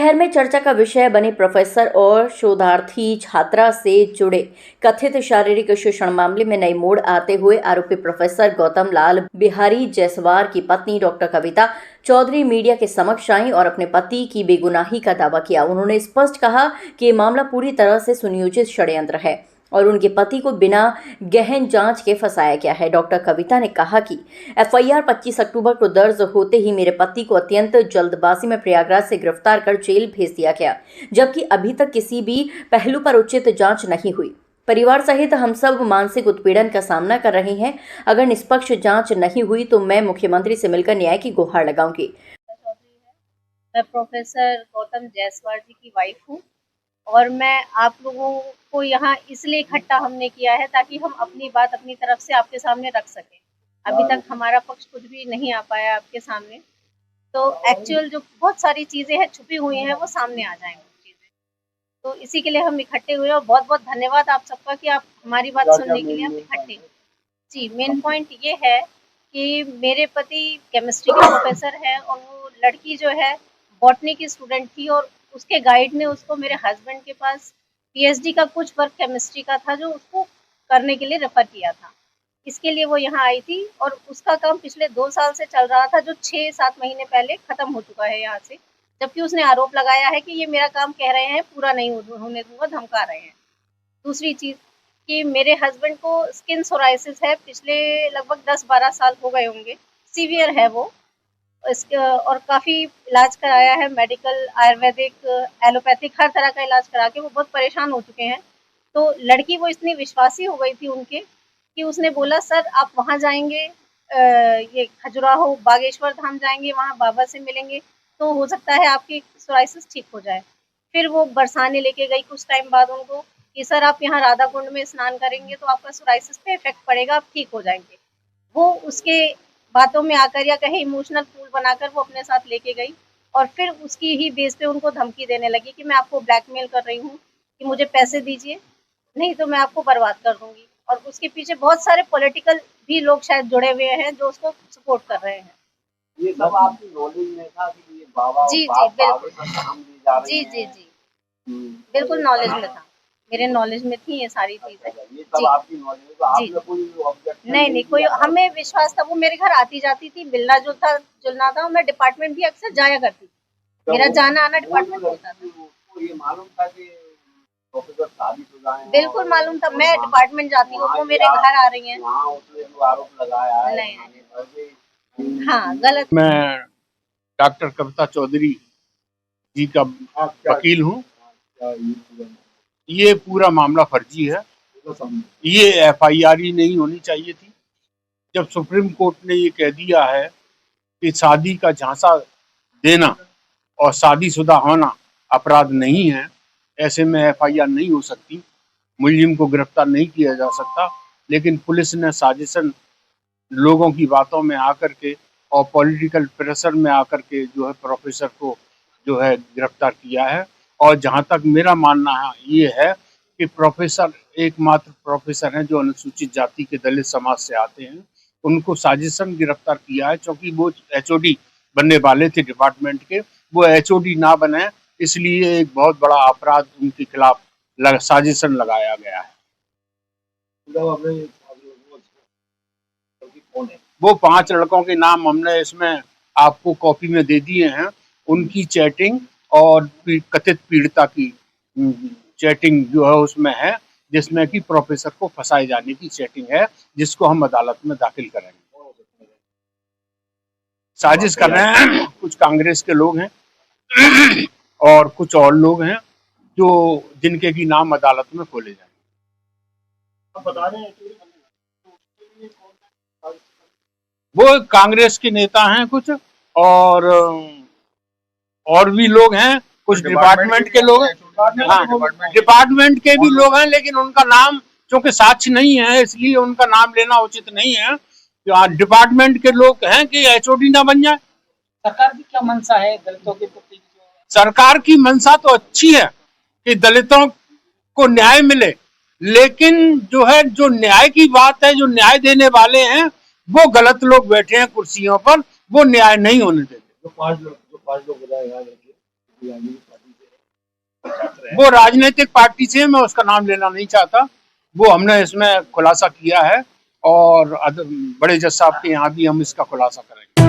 शहर में चर्चा का विषय बने प्रोफेसर और शोधार्थी छात्रा से जुड़े कथित शारीरिक शोषण मामले में नई मोड़ आते हुए आरोपी प्रोफेसर गौतम लाल बिहारी जायसवाल की पत्नी डॉक्टर कविता चौधरी मीडिया के समक्ष आई और अपने पति की बेगुनाही का दावा किया। उन्होंने स्पष्ट कहा कि ये मामला पूरी तरह से सुनियोजित षड्यंत्र है और उनके पति को बिना गहन जांच के फंसाया गया है। डॉक्टर कविता ने कहा कि एफआईआर 25 अक्टूबर को दर्ज होते ही मेरे पति को अत्यंत जल्दबाजी में प्रयागराज से गिरफ्तार कर जेल भेज दिया गया, जबकि अभी तक किसी भी पहलू पर उचित जांच नहीं हुई। परिवार सहित हम सब मानसिक उत्पीड़न का सामना कर रहे हैं। अगर निष्पक्ष जांच नहीं हुई तो मैं मुख्यमंत्री से मिलकर न्याय की गुहार लगाऊंगी। मैं प्रोफेसर गौतम जायसवाल जी की वाइफ हूँ और मैं आप लोगों को यहाँ इसलिए इकट्ठा हमने किया है ताकि हम अपनी बात अपनी तरफ से आपके सामने रख सकें। अभी तक हमारा पक्ष कुछ भी नहीं आ पाया आपके सामने, तो एक्चुअल जो बहुत सारी चीज़ें हैं छुपी हुई हैं वो सामने आ जाएंगी चीज़ें। तो इसी के लिए हम इकट्ठे हुए और बहुत बहुत धन्यवाद आप सबका कि आप हमारी बात सुनने के लिए आप इकट्ठे हुए। जी, मेन पॉइंट ये है कि मेरे पति केमिस्ट्री के प्रोफेसर हैं और वो लड़की जो है बॉटनी की स्टूडेंट थी और उसके गाइड ने उसको मेरे हस्बैंड के पास पीएचडी का कुछ वर्क केमिस्ट्री का था जो उसको करने के लिए रेफर किया था। इसके लिए वो यहाँ आई थी और उसका काम पिछले 2 साल से चल रहा था जो 6-7 महीने पहले खत्म हो चुका है यहाँ से, जबकि उसने आरोप लगाया है कि ये मेरा काम कह रहे हैं पूरा नहीं होने दूंगा, धमका रहे हैं। दूसरी चीज़ कि मेरे हस्बैंड को स्किन सोराइसिस है, पिछले लगभग 10-12 साल हो गए होंगे, सीवियर है वो। और काफ़ी इलाज कराया है, मेडिकल, आयुर्वेदिक, एलोपैथिक हर तरह का इलाज करा के वो बहुत परेशान हो चुके हैं। तो लड़की वो इतनी विश्वासी हो गई थी उनके कि उसने बोला सर आप वहाँ जाएंगे, ये खजुराहो बागेश्वर धाम जाएंगे, वहाँ बाबा से मिलेंगे तो हो सकता है आपकी सोराइसिस ठीक हो जाए। फिर वो बरसाने लेके गई कुछ टाइम बाद उनको कि सर आप यहाँ राधा कुंड में स्नान करेंगे तो आपका सोराइसिस पे इफेक्ट पड़ेगा, आप ठीक हो जाएंगे। वो उसके बातों में आकर या कहीं इमोशनल फूल बनाकर वो अपने साथ लेके गई और फिर उसकी ही बेस पे उनको धमकी देने लगी कि मैं आपको ब्लैकमेल कर रही हूँ कि मुझे पैसे दीजिए, नहीं तो मैं आपको बर्बाद कर दूंगी। और उसके पीछे बहुत सारे पॉलिटिकल भी लोग शायद जुड़े हुए हैं जो उसको सपोर्ट कर रहे हैं। ये सब आपकी नॉलेज में था कि ये बाबा जी बिल्कुल जी बिल्कुल नॉलेज में था, मेरे नॉलेज में थी ये सारी चीजें। ये सब आपकी नॉलेज में, तो आपने कोई ऑब्जेक्शन नहीं कोई, हमें विश्वास था, वो मेरे घर आती जाती थी, मिलना जुलना था, मैं डिपार्टमेंट भी अक्सर जाया करती थी, मेरा जाना आना डिपार्टमेंट होता था। ये मालूम था कि प्रोफेसर शादीशुदा हैं? बिल्कुल मालूम था, मैं डिपार्टमेंट जाती हूँ, वो मेरे घर आ रही हैं। वहाँ उसने जो आरोप लगाया है नहीं, हाँ गलत। मैं डॉक्टर कविता चौधरी जी का वकील हूँ। ये पूरा मामला फर्जी है, ये एफआईआर ही नहीं होनी चाहिए थी। जब सुप्रीम कोर्ट ने ये कह दिया है कि शादी का झांसा देना और शादीशुदा होना अपराध नहीं है, ऐसे में एफआईआर नहीं हो सकती, मुलजिम को गिरफ्तार नहीं किया जा सकता। लेकिन पुलिस ने साजिशन लोगों की बातों में आकर के और पॉलिटिकल प्रेशर में आकर के जो है प्रोफेसर को जो है गिरफ्तार किया है। और जहां तक मेरा मानना है ये है कि प्रोफेसर एकमात्र प्रोफेसर हैं जो अनुसूचित जाति के दलित समाज से आते हैं, उनको साजिशन गिरफ्तार किया है क्योंकि वो एचओडी बनने वाले थे डिपार्टमेंट के, वो एचओडी ना बने, इसलिए एक बहुत बड़ा अपराध उनके खिलाफ साजिशन लगाया गया है। वो 5 लड़कों के नाम हमने इसमें आपको कॉपी में दे दिए हैं, उनकी चैटिंग और कथित पीड़िता की चैटिंग जो है उसमें है, जिसमें कि प्रोफेसर को फंसाए जाने की चैटिंग है, जिसको हम अदालत में दाखिल करेंगे। साजिश कर रहे हैं कुछ कांग्रेस के लोग हैं और कुछ और लोग हैं जो जिनके की नाम अदालत में खोले जाएंगे। वो कांग्रेस के नेता हैं कुछ और भी लोग हैं, कुछ डिपार्टमेंट के लोग हैं, हाँ डिपार्टमेंट के भी लोग हैं, लेकिन उनका नाम चूंकि साक्ष्य नहीं है इसलिए उनका नाम लेना उचित नहीं है। डिपार्टमेंट के लोग हैं कि एचओडी ना बन जाए। सरकार की क्या मंशा है दलितों के प्रति? सरकार की मंशा तो अच्छी है कि दलितों को न्याय मिले, लेकिन जो है जो न्याय की बात है, जो न्याय देने वाले हैं वो गलत लोग बैठे हैं कुर्सियों पर, वो न्याय नहीं होने देते। जो पांच लोग बताए वो राजनीतिक पार्टी से, मैं उसका नाम लेना नहीं चाहता, वो हमने इसमें खुलासा किया है और बड़े जज साहब के यहाँ भी हम इसका खुलासा करेंगे।